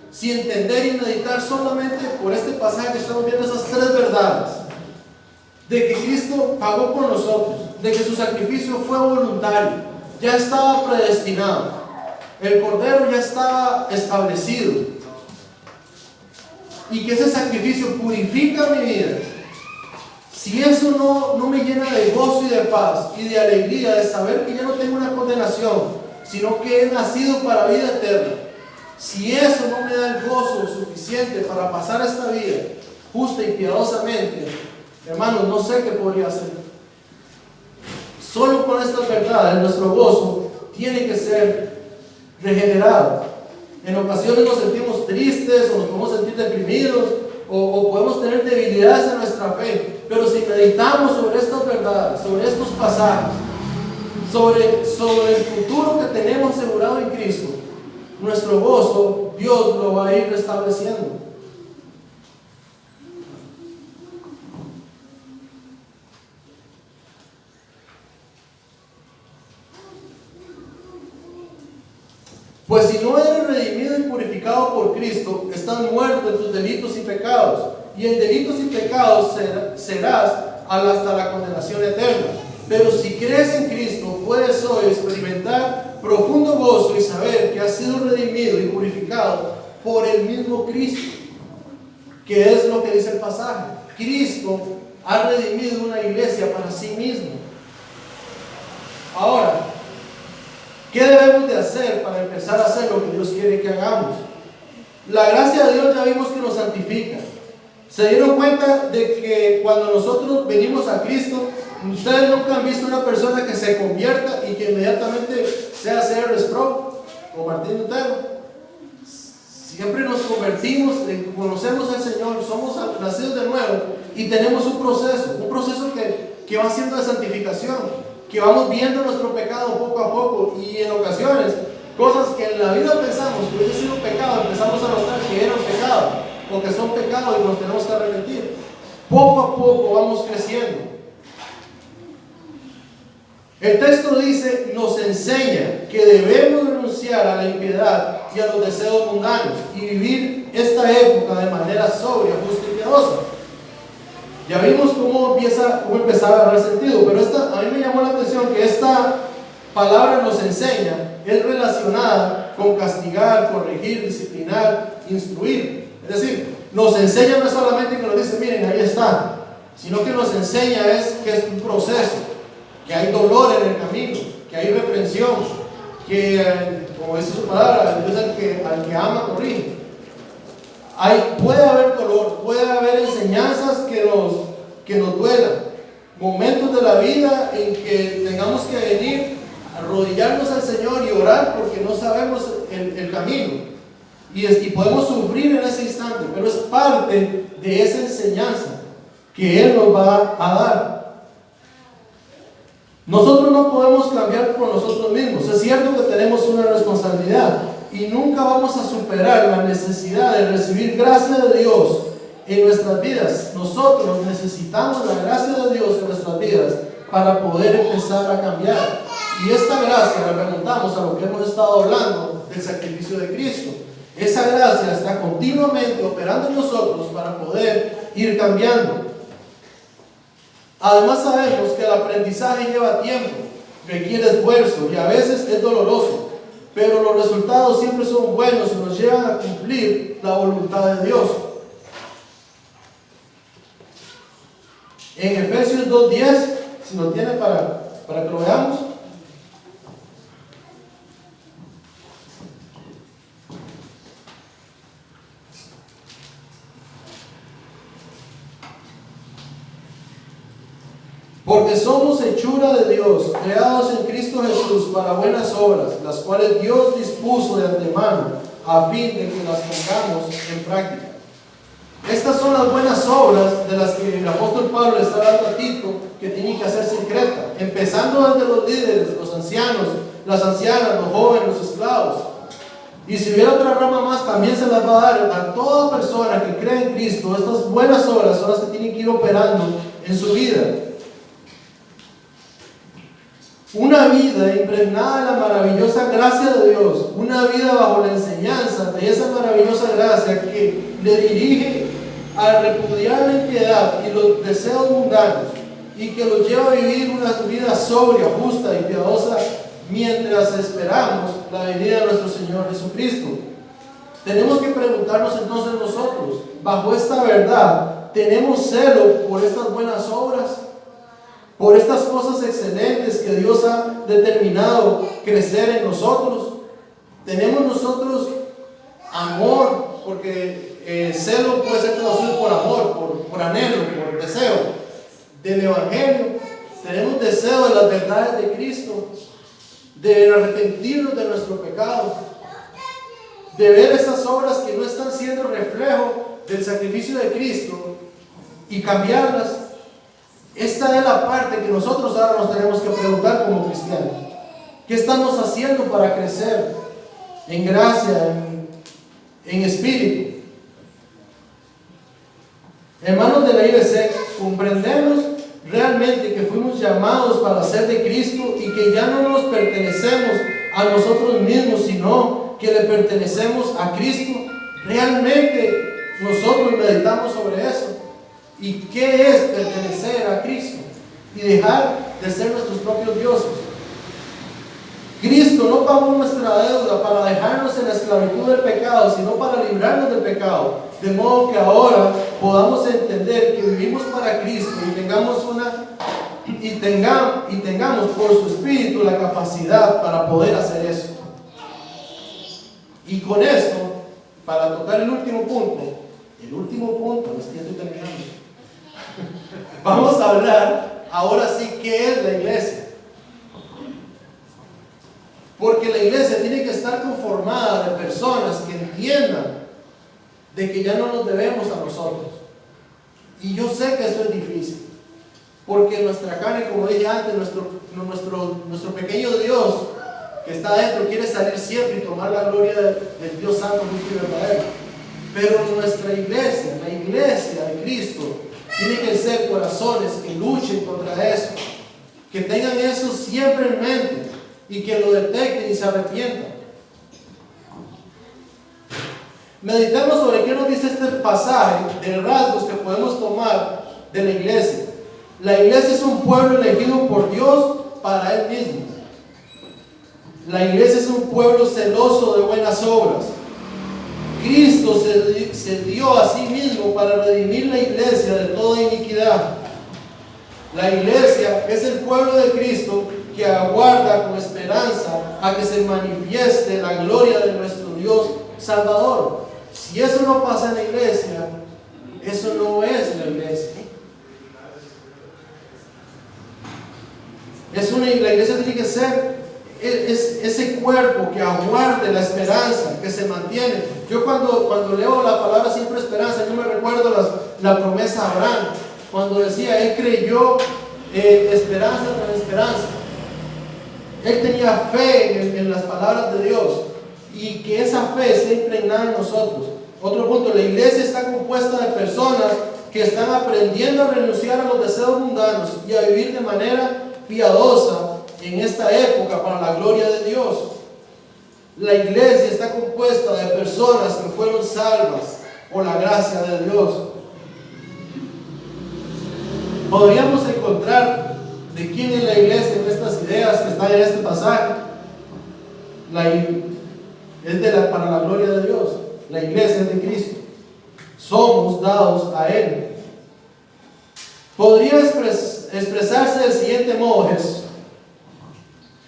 si entender y meditar solamente por este pasaje que estamos viendo, esas 3 verdades, de que Cristo pagó por nosotros, de que su sacrificio fue voluntario, ya estaba predestinado, el Cordero ya estaba establecido, y que ese sacrificio purifica mi vida. Si eso no me llena de gozo y de paz y de alegría, de saber que ya no tengo una condenación, sino que he nacido para vida eterna, si eso no me da el gozo suficiente para pasar esta vida justa y piadosamente, hermanos, no sé qué podría hacer. Solo con estas verdades nuestro gozo tiene que ser regenerado. En ocasiones nos sentimos tristes o nos podemos sentir deprimidos o podemos tener debilidades en nuestra fe, pero si meditamos sobre estas verdades, sobre estos pasajes, sobre el futuro que tenemos asegurado en Cristo, nuestro gozo Dios lo va a ir restableciendo. Pues si no eres redimido y purificado por Cristo, estás muerto en tus delitos y pecados, y en delitos y pecados serás hasta la condenación eterna. Pero si crees en Cristo, puedes hoy experimentar profundo gozo y saber que has sido redimido y purificado por el mismo Cristo, que es lo que dice el pasaje. Cristo ha redimido una iglesia para sí mismo. Ahora, ¿qué debemos de hacer para empezar a hacer lo que Dios quiere que hagamos? La gracia de Dios ya vimos que nos santifica. ¿Se dieron cuenta de que cuando nosotros venimos a Cristo, Ustedes nunca han visto una persona que se convierta y que inmediatamente sea C.R. Sproul o Martín Lutero. Siempre nos convertimos, conocemos al Señor, somos nacidos de nuevo y tenemos un proceso que va siendo de santificación, que vamos viendo nuestro pecado poco a poco, y en ocasiones cosas que en la vida pensamos que hubiese sido pecado, empezamos a notar que eran pecado o que son pecados y nos tenemos que arrepentir. Poco a poco vamos creciendo. El texto dice, nos enseña que debemos renunciar a la impiedad y a los deseos mundanos y vivir esta época de manera sobria, justa y piadosa. Ya vimos cómo empezar a agarrar sentido, pero a mí me llamó la atención que esta palabra nos enseña es relacionada con castigar, corregir, disciplinar, instruir. Es decir, nos enseña no solamente que nos dice, miren, ahí está, sino que nos enseña que es un proceso, que hay dolor en el camino, que hay reprensión, que, como dice su palabra, Dios al que ama corrige. Puede haber dolor, puede haber enseñanzas que nos duelan, momentos de la vida en que tengamos que venir, arrodillarnos al Señor y orar porque no sabemos el camino. Y podemos sufrir en ese instante, pero es parte de esa enseñanza que Él nos va a dar. Nosotros no podemos cambiar por nosotros mismos. Es cierto que tenemos una responsabilidad y nunca vamos a superar la necesidad de recibir gracia de Dios en nuestras vidas. Nosotros necesitamos la gracia de Dios en nuestras vidas para poder empezar a cambiar. Y esta gracia la remontamos a lo que hemos estado hablando del sacrificio de Cristo. Esa gracia está continuamente operando en nosotros para poder ir cambiando. Además sabemos que el aprendizaje lleva tiempo, requiere esfuerzo y a veces es doloroso, pero los resultados siempre son buenos y nos llevan a cumplir la voluntad de Dios. En Efesios 2:10, si lo tiene para que lo veamos. Porque somos hechura de Dios, creados en Cristo Jesús para buenas obras, las cuales Dios dispuso de antemano a fin de que las pongamos en práctica. Estas son las buenas obras de las que el apóstol Pablo le está dando a Tito, que tienen que hacerse en Creta, empezando desde los líderes, los ancianos, las ancianas, los jóvenes, los esclavos. Y si hubiera otra rama más, también se las va a dar a toda persona que cree en Cristo. Estas buenas obras son las que tienen que ir operando en su vida. Una vida impregnada de la maravillosa gracia de Dios, una vida bajo la enseñanza de esa maravillosa gracia que le dirige a repudiar la impiedad y los deseos mundanos y que los lleva a vivir una vida sobria, justa y piadosa mientras esperamos la venida de nuestro Señor Jesucristo. Tenemos que preguntarnos entonces nosotros, bajo esta verdad, ¿tenemos celo por estas buenas obras? Por estas cosas excelentes que Dios ha determinado crecer en nosotros. Tenemos nosotros amor, porque celo puede ser traducido por amor, por anhelo, por deseo del Evangelio. Tenemos deseo de las verdades de Cristo, de arrepentirnos de nuestro pecado, de ver esas obras que no están siendo reflejo del sacrificio de Cristo y cambiarlas. Esta es la parte que nosotros ahora nos tenemos que preguntar como cristianos. ¿Qué estamos haciendo para crecer en gracia, en espíritu? Hermanos de la IBC, comprendemos realmente que fuimos llamados para ser de Cristo y que ya no nos pertenecemos a nosotros mismos, sino que le pertenecemos a Cristo. Realmente nosotros meditamos sobre eso. ¿Y qué es pertenecer a Cristo? Y dejar de ser nuestros propios dioses. Cristo no pagó nuestra deuda para dejarnos en la esclavitud del pecado, sino para librarnos del pecado. De modo que ahora podamos entender que vivimos para Cristo y tengamos por su Espíritu la capacidad para poder hacer eso. Y con esto, para tocar el último punto, es que ya estoy terminando. Vamos a hablar ahora sí, ¿qué es la iglesia? Porque la iglesia tiene que estar conformada de personas que entiendan de que ya no nos debemos a nosotros. Y yo sé que esto es difícil, porque nuestra carne, como dije antes, nuestro pequeño Dios que está adentro quiere salir siempre y tomar la gloria del Dios Santo, justo y verdadero. Pero nuestra iglesia, la iglesia de Cristo, tiene que ser corazones que luchen contra eso, que tengan eso siempre en mente y que lo detecten y se arrepientan. Meditemos sobre qué nos dice este pasaje de rasgos que podemos tomar de la iglesia. La iglesia es un pueblo elegido por Dios para Él mismo. La iglesia es un pueblo celoso de buenas obras. Cristo se dio a sí mismo para redimir la iglesia de toda iniquidad. La iglesia es el pueblo de Cristo que aguarda con esperanza a que se manifieste la gloria de nuestro Dios Salvador. Si eso no pasa en la iglesia, eso no es la iglesia. La iglesia tiene que ser ese cuerpo que aguarde la esperanza, que se mantiene. Yo cuando leo la palabra siempre esperanza, yo me recuerdo la promesa a Abraham, cuando decía, él creyó esperanza tras esperanza. Él tenía fe en las palabras de Dios y que esa fe se impregnada en nosotros. Otro punto, la iglesia está compuesta de personas que están aprendiendo a renunciar a los deseos mundanos y a vivir de manera piadosa en esta época para la gloria de Dios. La iglesia está compuesta de personas que fueron salvas por la gracia de Dios. Podríamos encontrar de quién es la iglesia en estas ideas que están en este pasaje. Para la gloria de Dios. La iglesia es de Cristo. Somos dados a Él. Podría expresarse del siguiente modo: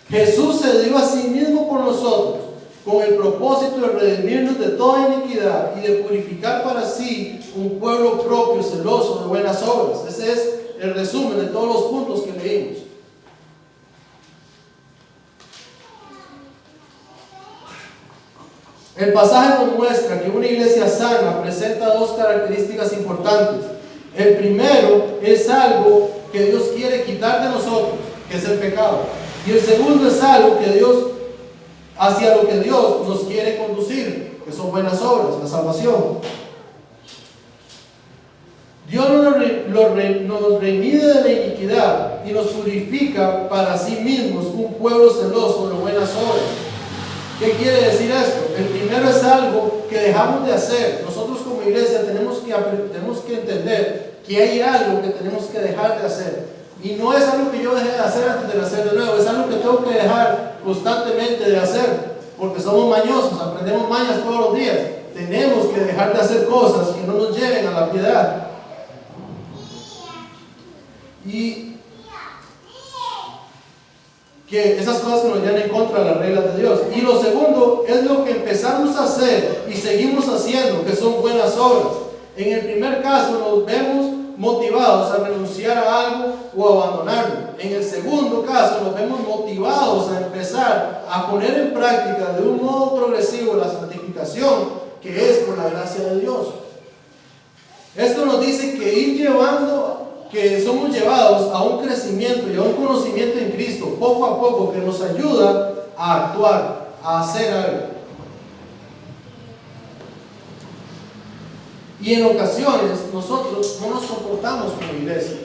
Jesús se dio a sí mismo por nosotros con el propósito de redimirnos de toda iniquidad y de purificar para sí un pueblo propio, celoso de buenas obras. Ese es el resumen de todos los puntos que leímos. El pasaje nos muestra que una iglesia sana presenta dos características importantes. El primero es algo que Dios quiere quitar de nosotros, que es el pecado. Y el segundo es algo que hacia lo que Dios nos quiere conducir, que son buenas obras, la salvación. Dios nos remide de la iniquidad y nos purifica para sí mismos un pueblo celoso de buenas obras. ¿Qué quiere decir esto? El primero es algo que dejamos de hacer. Nosotros como iglesia tenemos que entender que hay algo que tenemos que dejar de hacer. Y no es algo que yo dejé de hacer antes de nacer de nuevo, es algo que tengo que dejar constantemente de hacer, porque somos mañosos, aprendemos mañas todos los días. Tenemos que dejar de hacer cosas que no nos lleven a la piedad. Y que esas cosas que nos llevan en contra de las reglas de Dios. Y lo segundo es lo que empezamos a hacer y seguimos haciendo, que son buenas obras. En el primer caso nos vemos motivados a renunciar a algo o abandonarlo. En el segundo caso nos vemos motivados a empezar a poner en práctica de un modo progresivo la santificación, que es por la gracia de Dios. Esto nos dice que somos llevados a un crecimiento y a un conocimiento en Cristo poco a poco, que nos ayuda a actuar, a hacer algo. Y en ocasiones nosotros no nos comportamos como iglesia.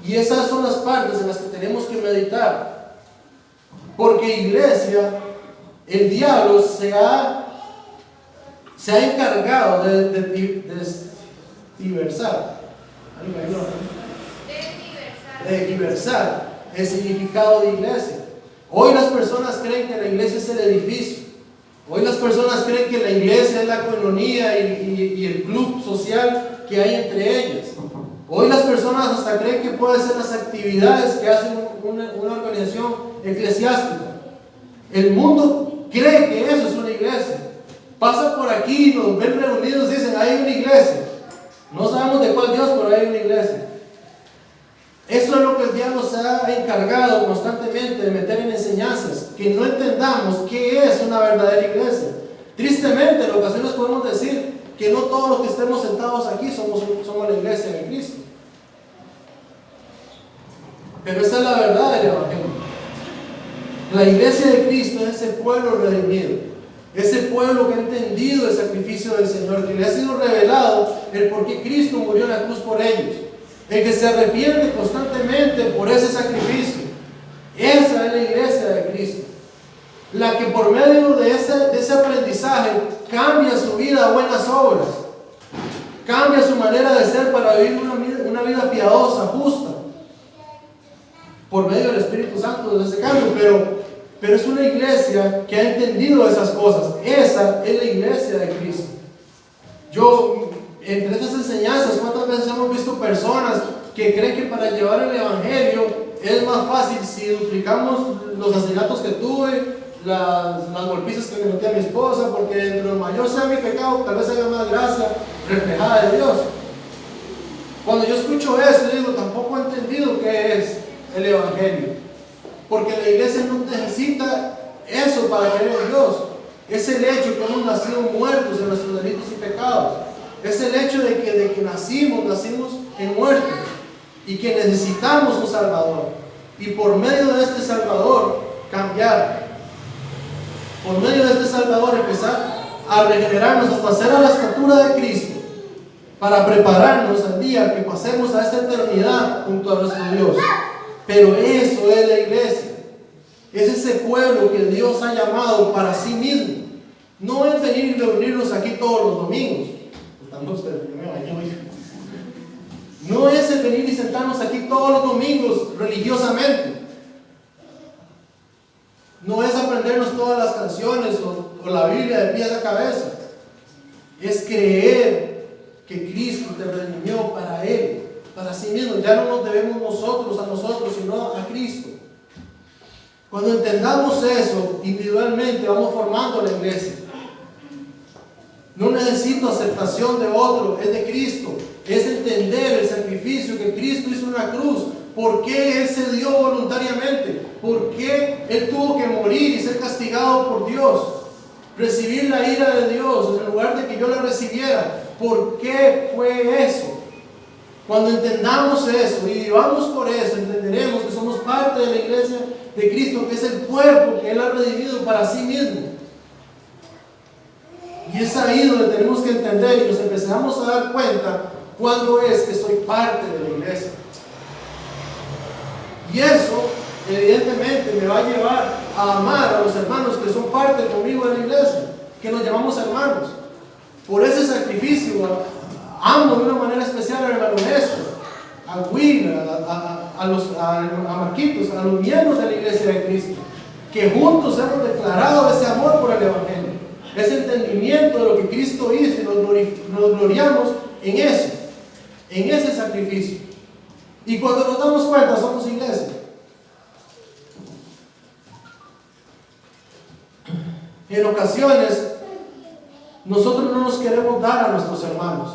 Y esas son las partes en las que tenemos que meditar. Porque iglesia, el diablo se ha encargado de diversar el significado de iglesia. Hoy las personas creen que la iglesia es el edificio. Hoy las personas creen que la iglesia es la coinonía y el club social que hay entre ellas. Hoy las personas hasta creen que pueden ser las actividades que hace una organización eclesiástica. El mundo cree que eso es una iglesia. Pasa por aquí, nos ven reunidos y dicen, hay una iglesia. No sabemos de cuál Dios, pero hay una iglesia. Eso es lo que el diablo se ha encargado constantemente de meter en enseñanzas, que no entendamos qué es una verdadera iglesia. Tristemente, en ocasiones podemos decir que no todos los que estemos sentados aquí somos la iglesia de Cristo. Pero esa es la verdad del Evangelio. La iglesia de Cristo es ese pueblo redimido, ese pueblo que ha entendido el sacrificio del Señor, que le ha sido revelado el por qué Cristo murió en la cruz por ellos, el que se arrepiente constantemente por ese sacrificio. Esa es la iglesia de Cristo, la que por medio de ese aprendizaje cambia su vida a buenas obras, cambia su manera de ser para vivir una vida piadosa, justa, por medio del Espíritu Santo de ese cambio. Pero es una iglesia que ha entendido esas cosas. Esa es la iglesia de Cristo. Entre estas enseñanzas, ¿cuántas veces hemos visto personas que creen que para llevar el Evangelio es más fácil si duplicamos los asesinatos que tuve, las golpizas que le metí a mi esposa, porque dentro de mayor sea mi pecado, tal vez haya más gracia reflejada de Dios? Cuando yo escucho eso, digo, tampoco he entendido qué es el Evangelio, porque la iglesia no necesita eso para creer en Dios. Es el hecho que hemos nacido muertos en nuestros delitos y pecados. Es el hecho de que nacimos en muerte y que necesitamos un Salvador. Y por medio de este Salvador cambiar. Por medio de este Salvador empezar a regenerarnos hasta ser a la estatura de Cristo, para prepararnos al día que pasemos a esta eternidad junto a nuestro Dios. Pero eso es la iglesia. Es ese pueblo que Dios ha llamado para sí mismo. No es venir y reunirnos aquí todos los domingos. No es el venir y sentarnos aquí todos los domingos religiosamente. No es aprendernos todas las canciones o la Biblia de pies a cabeza. Es creer que Cristo te redimió para Él, para sí mismo. Ya no nos debemos a nosotros, sino a Cristo. Cuando entendamos eso, individualmente vamos formando la iglesia. No necesito aceptación de otro, es de Cristo. Es entender el sacrificio que Cristo hizo en la cruz. ¿Por qué Él se dio voluntariamente? ¿Por qué Él tuvo que morir y ser castigado por Dios? Recibir la ira de Dios en lugar de que yo la recibiera. ¿Por qué fue eso? Cuando entendamos eso y vivamos por eso, entenderemos que somos parte de la iglesia de Cristo, que es el cuerpo que Él ha redimido para sí mismo. Y es ahí donde tenemos que entender y nos empezamos a dar cuenta cuándo es que soy parte de la iglesia. Y eso, evidentemente, me va a llevar a amar a los hermanos que son parte conmigo de la iglesia, que nos llamamos hermanos. Por ese sacrificio, amo de una manera especial al hermano Néstor, a Will, a Marquitos, a los miembros de la iglesia de Cristo, que juntos hemos declarado ese amor por el Evangelio, ese entendimiento de lo que Cristo hizo, y nos gloriamos en eso, en ese sacrificio. Y cuando nos damos cuenta, somos iglesia. En ocasiones, nosotros no nos queremos dar a nuestros hermanos.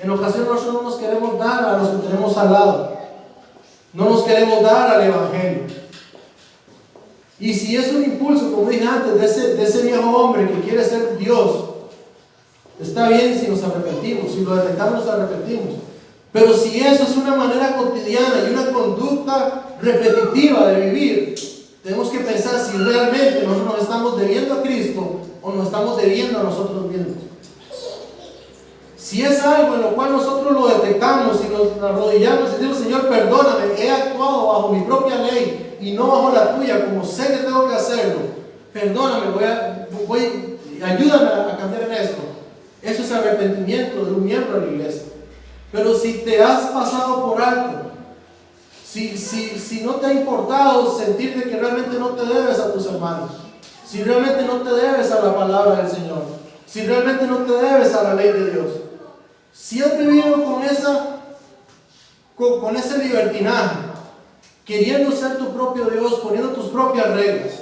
En ocasiones nosotros no nos queremos dar a los que tenemos al lado. No nos queremos dar al Evangelio. Y si es un impulso, como dije antes, de ese viejo hombre que quiere ser Dios, está bien si nos arrepentimos, si lo detectamos nos arrepentimos. Pero si eso es una manera cotidiana y una conducta repetitiva de vivir, tenemos que pensar si realmente nosotros nos estamos debiendo a Cristo o nos estamos debiendo a nosotros mismos. Si es algo en lo cual nosotros lo detectamos y nos arrodillamos y decimos, Señor, perdóname, he actuado bajo mi propia ley y no bajo la tuya, como sé que tengo que hacerlo, perdóname, ayúdame a cambiar en esto. Eso es arrepentimiento de un miembro de la iglesia. Pero si te has pasado por alto, si no te ha importado sentirte que realmente no te debes a tus hermanos, si realmente no te debes a la palabra del Señor, si realmente no te debes a la ley de Dios, si has vivido con ese libertinaje, queriendo ser tu propio Dios, poniendo tus propias reglas,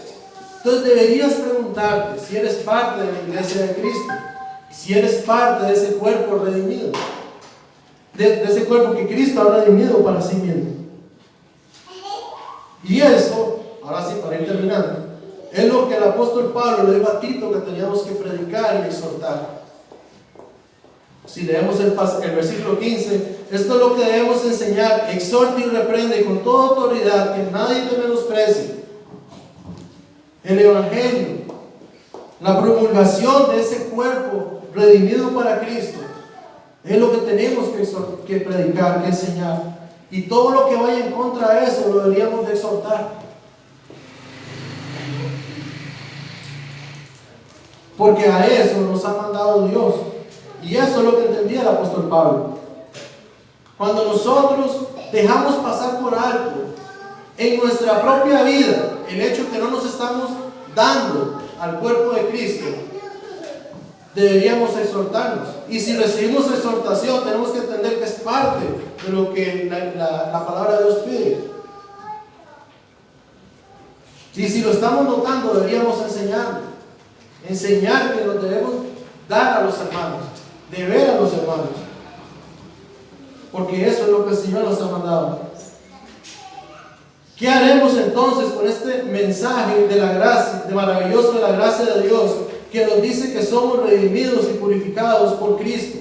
entonces deberías preguntarte si eres parte de la iglesia de Cristo, si eres parte de ese cuerpo redimido. de ese cuerpo que Cristo ha redimido para sí mismo. Y eso, ahora sí, para ir terminando, es lo que el apóstol Pablo le dijo a Tito que teníamos que predicar y exhortar. Si leemos el versículo 15, esto es lo que debemos enseñar: exhorta y reprende con toda autoridad, que nadie te menosprecie. El evangelio, la promulgación de ese cuerpo redimido para Cristo, es lo que tenemos que predicar, que enseñar. Y todo lo que vaya en contra de eso lo deberíamos de exhortar. Porque a eso nos ha mandado Dios. Y eso es lo que entendía el apóstol Pablo. Cuando nosotros dejamos pasar por alto en nuestra propia vida el hecho que no nos estamos dando al cuerpo de Cristo, deberíamos exhortarnos. Y si recibimos exhortación, tenemos que entender que es parte de lo que la palabra de Dios pide. Y si lo estamos notando, deberíamos enseñar que nos debemos dar a los hermanos, deber a los hermanos, porque eso es lo que el Señor nos ha mandado. ¿Qué haremos entonces con este mensaje de la gracia, de maravilloso de la gracia de Dios, que nos dice que somos redimidos y purificados por Cristo?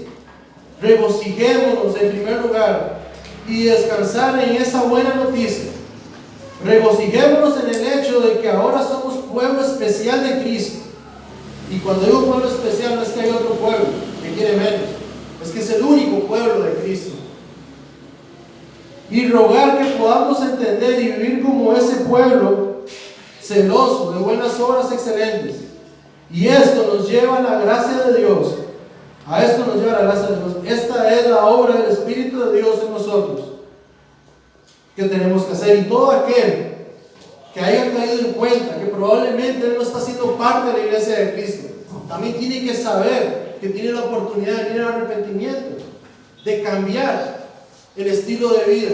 Regocijémonos en primer lugar y descansar en esa buena noticia. Regocijémonos en el hecho de que ahora somos pueblo especial de Cristo. Y cuando digo pueblo especial, no es que hay otro pueblo que quiere menos, es que es el único pueblo de Cristo. Y rogar que podamos entender y vivir como ese pueblo celoso de buenas obras excelentes. Y esto nos lleva a la gracia de Dios. A esto nos lleva la gracia de Dios. Esta es la obra del Espíritu de Dios en nosotros, que tenemos que hacer. Y todo aquel que haya caído en cuenta que probablemente él no está siendo parte de la iglesia de Cristo, también tiene que saber que tiene la oportunidad de venir al arrepentimiento, de cambiar el estilo de vida,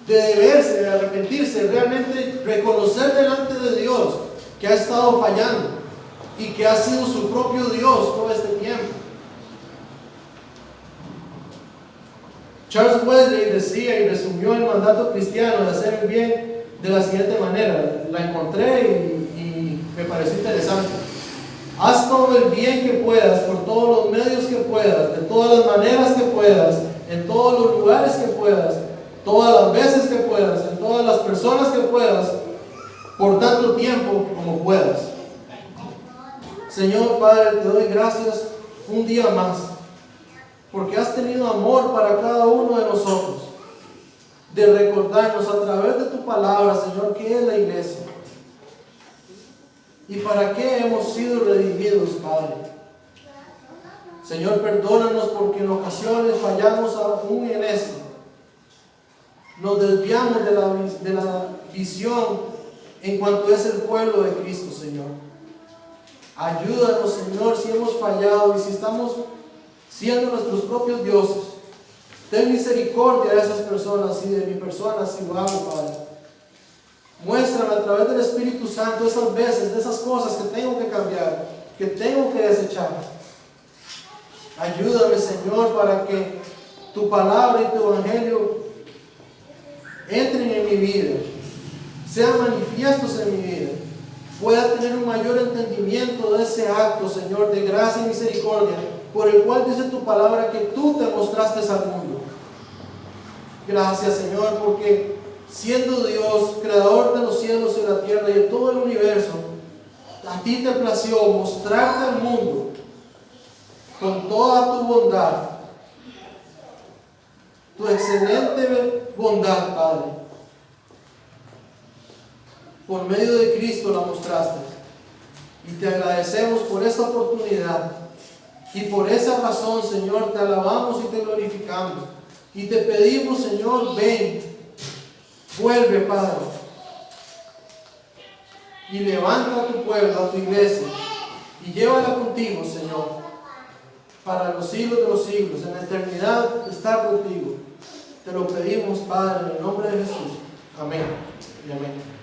de deberse, de arrepentirse, realmente reconocer delante de Dios que ha estado fallando y que ha sido su propio Dios todo este tiempo. Charles Wesley decía y resumió el mandato cristiano de hacer el bien de la siguiente manera. La encontré y me pareció interesante. Haz todo el bien que puedas, por todos los medios que puedas, de todas las maneras que puedas, en todos los lugares que puedas, todas las veces que puedas, en todas las personas que puedas, por tanto tiempo como puedas. Señor Padre, te doy gracias un día más, porque has tenido amor para cada uno de nosotros, de recordarnos a través de tu palabra, Señor, qué es la iglesia y para qué hemos sido redimidos, Padre. Señor, perdónanos porque en ocasiones fallamos aún en esto. Nos desviamos de la visión en cuanto es el pueblo de Cristo, Señor. Ayúdanos, Señor, si hemos fallado y si estamos siendo nuestros propios dioses. Ten misericordia de esas personas y de mi persona si lo hago, Padre. Muéstrame a través del Espíritu Santo esas veces, de esas cosas que tengo que cambiar, que tengo que desechar. Ayúdame, Señor, para que tu palabra y tu evangelio entren en mi vida, sean manifiestos en mi vida, pueda tener un mayor entendimiento de ese acto, Señor, de gracia y misericordia, por el cual dice tu palabra que tú te mostraste al mundo. Gracias, Señor, porque siendo Dios, creador de los cielos y la tierra y de todo el universo, a ti te plació mostrarte al mundo con toda tu bondad, tu excelente bondad, Padre. Por medio de Cristo la mostraste. Y te agradecemos por esta oportunidad. Y por esa razón, Señor, te alabamos y te glorificamos. Y te pedimos, Señor, ven, vuelve, Padre. Y levanta a tu pueblo, a tu iglesia. Y llévala contigo, Señor. Para los siglos de los siglos, en la eternidad, estar contigo. Te lo pedimos, Padre, en el nombre de Jesús. Amén y amén.